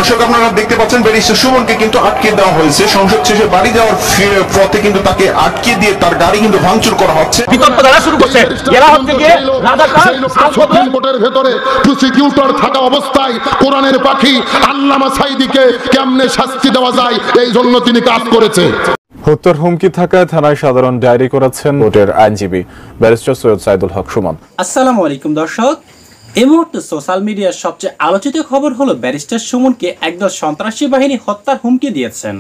দর্শক আপনারা দেখতে পাচ্ছেন ব্যারিস্টার সুমনকে কিন্তু আটকে দেওয়া হয়েছে। সংসদ শেষে বাড়ি যাওয়ার পথে কিন্তু তাকে আটকে দিয়ে তার গাড়ি কিন্তু ভাঙচুর করা হচ্ছে। বিতর্ক দ্বারা শুরু করছে এরা হচ্ছে যে রাজাকার সুপ্রিম কোর্টের ভেতরে প্রসিকিউটর থাকা অবস্থায় কোরআনের পাখি আল্লামা সাঈদীকে কেমনে শাস্তি দেওয়া যায় এই জন্য তিনি কাজ করেছে। হত্যার হুমকি থাকায় থানায় সাধারণ ডায়েরি করেছেন কোর্টের আইনজীবী ব্যারিস্টার সৈয়দ সাইদুল হক সুমন। আসসালামু আলাইকুম দর্শক, এই মুহূর্তে সোশ্যাল মিডিয়ার সবচেয়ে আলোচিত খবর হলো ব্যারিস্টার সুমনকে একদল সন্ত্রাসী বাহিনী হত্যার হুমকি দিয়েছেন,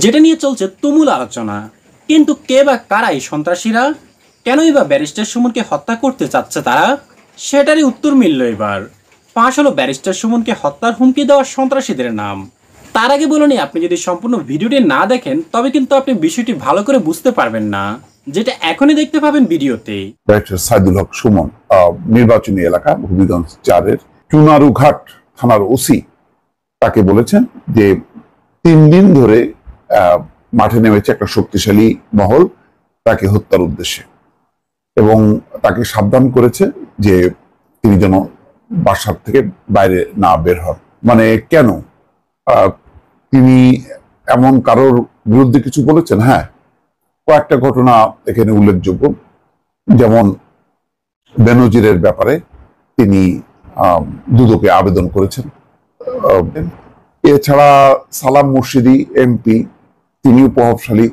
যেটা নিয়ে চলছে তুমুল আলোচনা। কিন্তু কে বা কারা এই সন্ত্রাসীরা, কেনই বা ব্যারিস্টার সুমনকে হত্যা করতে চাচ্ছে তারা, সেটারই উত্তর মিলল এবার। ফাঁস হলো ব্যারিস্টার সুমনকে হত্যার হুমকি দেওয়া সন্ত্রাসীদের নাম। তার আগে বলুন, আপনি যদি সম্পূর্ণ ভিডিওটি না দেখেন তবে কিন্তু আপনি বিষয়টি ভালো করে বুঝতে পারবেন না, যেটা এখনই দেখতে পাবেন ভিডিওতে। ব্যারিস্টার সাইদুল হক সুমন নির্বাচনী এলাকা হবিগঞ্জ 4-এর চুনারুঘাট থানার ওসি তাকে বলেছেন যে 3 দিন ধরে মাঠে নেমেছে একটা শক্তিশালী মহল তাকে হত্যার উদ্দেশ্যে, এবং তাকে সাবধান করেছে যে তিনি যেন বাসার থেকে বাইরে না বের হন। মানে কেন তিনি এমন কারোর বিরুদ্ধে কিছু বলেছেন? হ্যাঁ, কয়েকটা ঘটনা এখানে উল্লেখযোগ্য। যেমন বেনজিরের ব্যাপারে তিনি দুদকে আবেদন করেছেন। এছাড়া সালাম মুর্শিদি এমপি, তিনিও প্রভাবশালী,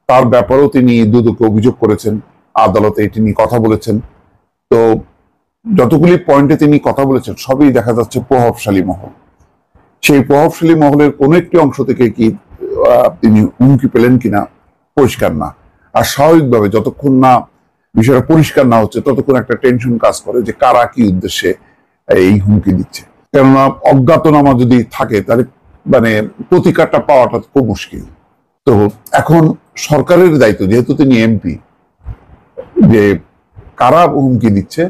তার ব্যাপারেও তিনি দুদকে অভিযোগ করেছেন, আদালতে এটি নিয়ে কথা বলেছেন। তো যতগুলি পয়েন্টে তিনি কথা বলেছেন সবই দেখা যাচ্ছে প্রভাবশালী মহল। সেই প্রভাবশালী মহলের কোন একটি অংশ থেকে কি তিনি হুমকি পেলেন কিনা পরিষ্কার না। আর স্বাভাবিকভাবে যতক্ষণ না বিষয়টা পরিষ্কার না হচ্ছে ততক্ষণ একটা টেনশন কাজ করে যে কারা কি উদ্দেশ্যে এই হুমকি দিচ্ছে। কেননা অজ্ঞাতনামা যদি থাকে তাহলে মানে প্রতিকারটা পাওয়াটা খুব মুশকিল। তো এখন সরকারের দায়িত্ব, যেহেতু তিনি এমপি, যে কারা হুমকি দিচ্ছে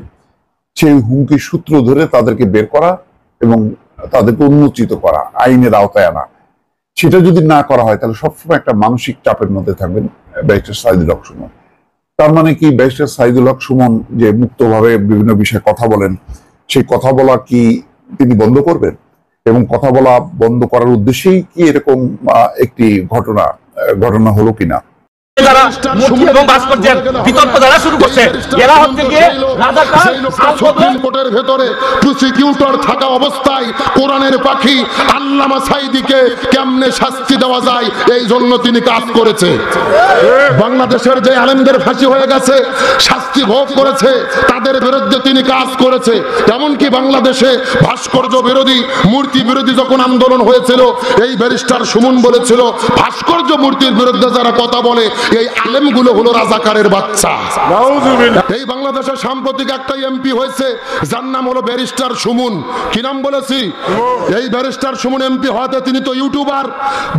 সেই হুমকির সূত্র ধরে তাদেরকে বের করা এবং তাদেরকে উন্মোচিত করা, আইনের আওতায় আনা। সেটা যদি না করা হয় তাহলে সবসময় একটা মানসিক চাপের মধ্যে থাকবেন ব্যারিস্টার সাইদুল হক সুমন। তার মানে কি ব্যারিস্টার সাইদুল হক সুমন যে মুক্তভাবে বিভিন্ন বিষয়ে কথা বলেন, সেই কথা বলা কি তিনি বন্ধ করবেন? এবং কথা বলা বন্ধ করার উদ্দেশ্যেই কি এরকম একটি ঘটনা হলো কিনা? সুপ্রিম কোর্টের ভেতরে প্রসিকিউটর থাকা অবস্থায় কোরআনের পাখি আল্লামা সাঈদীকে কেমনে শাস্তি দেওয়া যায় এই জন্য তিনি কাজ করেছে। বাংলাদেশের যে আলেমদের ফাঁসি হয়ে গেছে, শাস্তি ভোগ করেছে, তাদের বিরুদ্ধে তিনি কাজ করেছে। এমনকি বাংলাদেশে ভাস্কর্য বিরোধী, মূর্তি বিরোধী যখন আন্দোলন হয়েছিল, এই ব্যারিস্টার সুমন বলেছিল ভাস্কর্য মূর্তির বিরুদ্ধে যারা কথা বলে এই আলেমগুলো হলো রাজাকারের বাচ্চা। এই বাংলাদেশের সাম্প্রতিক একটা এমপি হয়েছে যার নাম হলো ব্যারিস্টার সুমন। কি নাম বলেছি? এই ব্যারিস্টার সুমন এমপি হওয়াতে তিনি তো ইউটিউবার,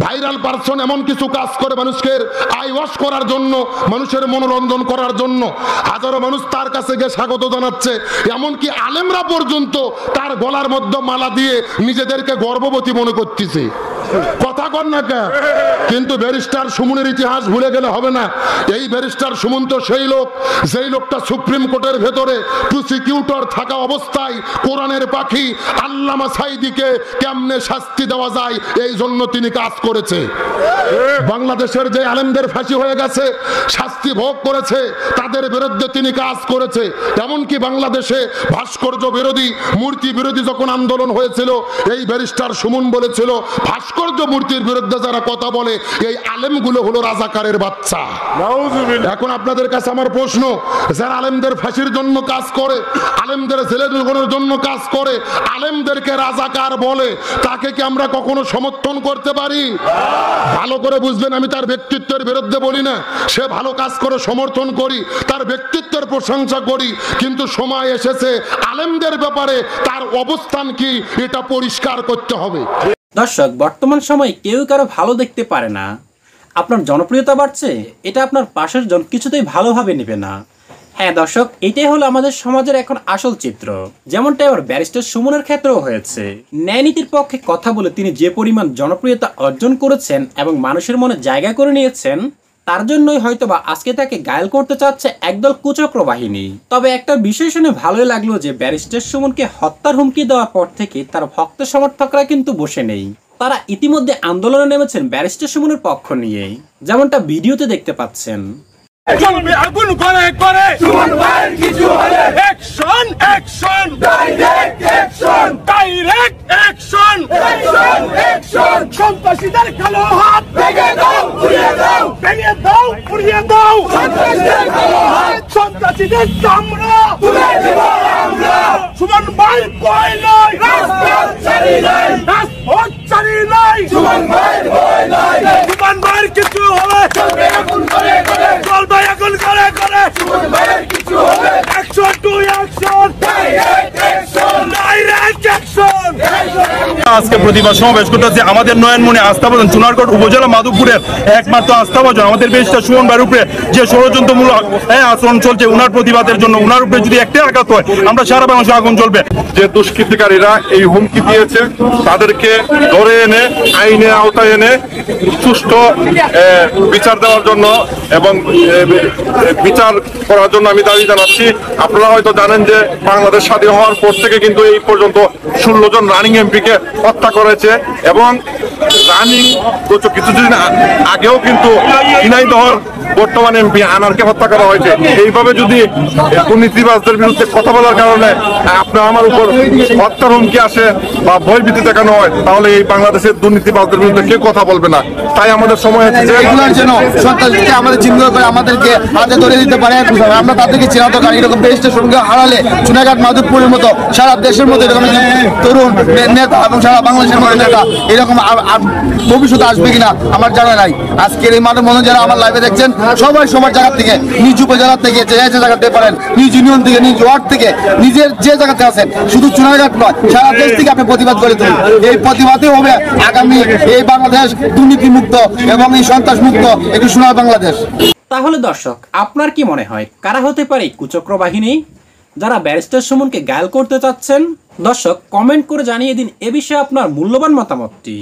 ভাইরাল পারসন, এমন কিছু কাজ করে মানুষকে আই ওয়াশ করার জন্য, মানুষের মনোরঞ্জন করার জন্য। হাজারো মানুষ তার কাছে গিয়ে স্বাগত জানাচ্ছে, এমনকি আলেমরা পর্যন্ত তার গলার মধ্যে মালা দিয়ে নিজেদেরকে গর্ভবতী মনে করতেছে। কথা কর না কে? কিন্তু ব্যারিস্টার সুমনের ইতিহাস ভুলে গেলে হবে না। এই ব্যারিস্টার সুমন তো সেই লোক, যেই লোকটা সুপ্রিম কোর্টের ভেতরে প্রসিকিউটর থাকা অবস্থায় কোরআনের পাখি আল্লামা সাঈদীকে কেমনে শাস্তি দেওয়া যায় এই জন্য তিনি কাজ করেছে। বাংলাদেশের যে আলেমদের ফাঁসি হয়ে গেছে, শাস্তি ভোগ করেছে, তাদের বিরুদ্ধে তিনি কাজ করেছে। এমনকি বাংলাদেশে ভাস্কর্য বিরোধী, মূর্তি বিরোধী যখন আন্দোলন হয়েছিল, এই ব্যারিস্টার সুমন বলেছিল ভাস্কর্য মূর্তির বিরুদ্ধে যারা কথা বলে এই আলেমগুলো হলো রাজাকারের বাচ্চা। এখন আপনাদের কাছে আমার প্রশ্ন, যারা আলেমদের ফাঁসির জন্য কাজ করে, আলেমদের জেলে ঢুকানোর জন্য কাজ করে, আলেমদেরকে রাজাকার বলে, তাকে কি আমরা কখনো সমর্থন করতে পারি? ভালো করে বুঝবেন, আমি তার ব্যক্তিত্বের বিরুদ্ধে বলি না, সে ভালো কাজ করে সমর্থন করি, তার ব্যক্তিত্বের প্রশংসা করি, কিন্তু সময় এসেছে আলেমদের ব্যাপারে তার অবস্থান কি এটা পরিষ্কার করতে হবে। দর্শক, বর্তমান সময়ে কেউ কারো ভালো দেখতে পারে না। আপনার জনপ্রিয়তা বাড়ছে, এটা আপনার পাশের জন কিছুতেই ভালোভাবে নেবে না। হ্যাঁ দর্শক, এটাই হলো আমাদের সমাজের এখন আসল চিত্র, যেমনটা এবার ব্যারিস্টার সুমনের ক্ষেত্রেও হয়েছে। ন্যায় নীতির পক্ষে কথা বলে তিনি যে পরিমাণ জনপ্রিয়তা অর্জন করেছেন এবং মানুষের মনে জায়গা করে নিয়েছেন, তার জন্যই হয়তোবা আজকে তাকে ঘায়েল করতে চাচ্ছে একদল কুচক্র বাহিনী। তবে একটা বিষয় শুনে ভালোই লাগলো যে ব্যারিস্টার সুমনকে হত্যার হুমকি দেওয়ার পর থেকে তার ভক্ত সমর্থকরা কিন্তু বসে নেই। তারা ইতিমধ্যে আন্দোলনে নেমেছেন ব্যারিস্টার সুমনের পক্ষ নিয়ে, যেমনটা ভিডিওতে দেখতে পাচ্ছেন। চলবে আগুন করে করে সুমন ভাইয়ের কিছু হলে action action direct action direct action action action সন্ত্রাসীদের কালো হাত ভেঙে দাও উড়িয়ে দাও ভেঙে দাও উড়িয়ে দাও সন্ত্রাসীদের কালো হাত সন্ত্রাসীদের চামড়া তুলে দেব আমরা সুমন ভাই ভয় নয় রাজপথ ছাড়ি নাই রাজপথ ছাড়ি নাই সুমন ভাইয়ের ভয় নাই সুমন ভাইয়ের কিছু হলে চলবে আগুন করে করে চলবে আগুন করে করে সুমন ভাইয়ের কিছু হলে action to action direct action direct action. আজকে প্রতিবাদ সমাবেশ করতেছে আমাদের নয়নমণি আস্থাভাজন চুনারগড় উপজেলা মাধবপুরের একমাত্র আস্থাভাজন আমাদের ব্যারিস্টার সুমন ভাইয়ের উপরে যে ষড়যন্ত্রমূলক আচরণ চলছে উনার প্রতিবাদের জন্য, উনার উপরে যদি একটা আঘাত হয় আমরা সারা বাংলাদেশে আগুন জ্বলবে। যে দুষ্কৃতিকারীরা এই হুমকি দিয়েছে তাদেরকে ধরে এনে আইনের আওতায় এনে সুষ্ঠু বিচার দেওয়ার জন্য এবং বিচার করার জন্য আমি দাবি জানাচ্ছি। আপনারা হয়তো জানেন যে বাংলাদেশ স্বাধীন হওয়ার পর থেকে কিন্তু এই পর্যন্ত 16 জন রানিং এমপিকে হত্যা করেছে এবং রানিং কিছুদিন আগেও কিন্তু ঝিনাইদহের বর্তমান এমপি আনারকে হত্যা করা হয়েছে। এইভাবে যদি দুর্নীতিবাজদের বিরুদ্ধে কথা বলার কারণে আপনার আমার উপর হত্যার হুমকি আসে বা ভয়ভীতি দেখানো হয় তাহলে এই বাংলাদেশের দুর্নীতিবাজদের বিরুদ্ধে কেউ কথা বলবে না। তাই আমাদের সময় হচ্ছে যে এগুলোর জন্য সন্ত্রাসীকে আমাদের চিহ্নিত করে আমাদেরকে হাতে ধরে দিতে পারে, আমরা তাদেরকে চিহ্নিত করি। এরকম ব্যারিস্টার সুমনকে হারালে চুনাঘাট মাধবপুরের মতো সারা দেশের মতো এরকম তরুণ নেতা এবং সারা বাংলাদেশের মতো নেতা এরকম ভবিষ্যতে আসবে কিনা আমার জানা নাই। আজকের এই মাঠের মনে যারা আমার লাইভে দেখছেন সবাই সবার জায়গা থেকে নিজ উপজেলা থেকে যে জায়গাতে পারেন, নিজ ইউনিয়ন থেকে, নিজ ওয়ার্ড থেকে, নিজের যে জায়গাতে আছেন, শুধু চুনাঘাট নয় সারা দেশ থেকে আপনি প্রতিবাদ করে তুলুন। এই প্রতিবাদে হবে আগামী এই বাংলাদেশ দুর্নীতি মুক্ত এবং এই সন্ত্রাস মুক্ত একটি সোনার বাংলাদেশ। তাহলে দর্শক আপনার কি মনে হয় কারা হতে পারে কুচক্র বাহিনী যারা ব্যারিস্টার সুমনকে ঘায়েল করতে চাচ্ছেন? দর্শক কমেন্ট করে জানিয়ে দিন এ বিষয়ে আপনার মূল্যবান মতামতটি।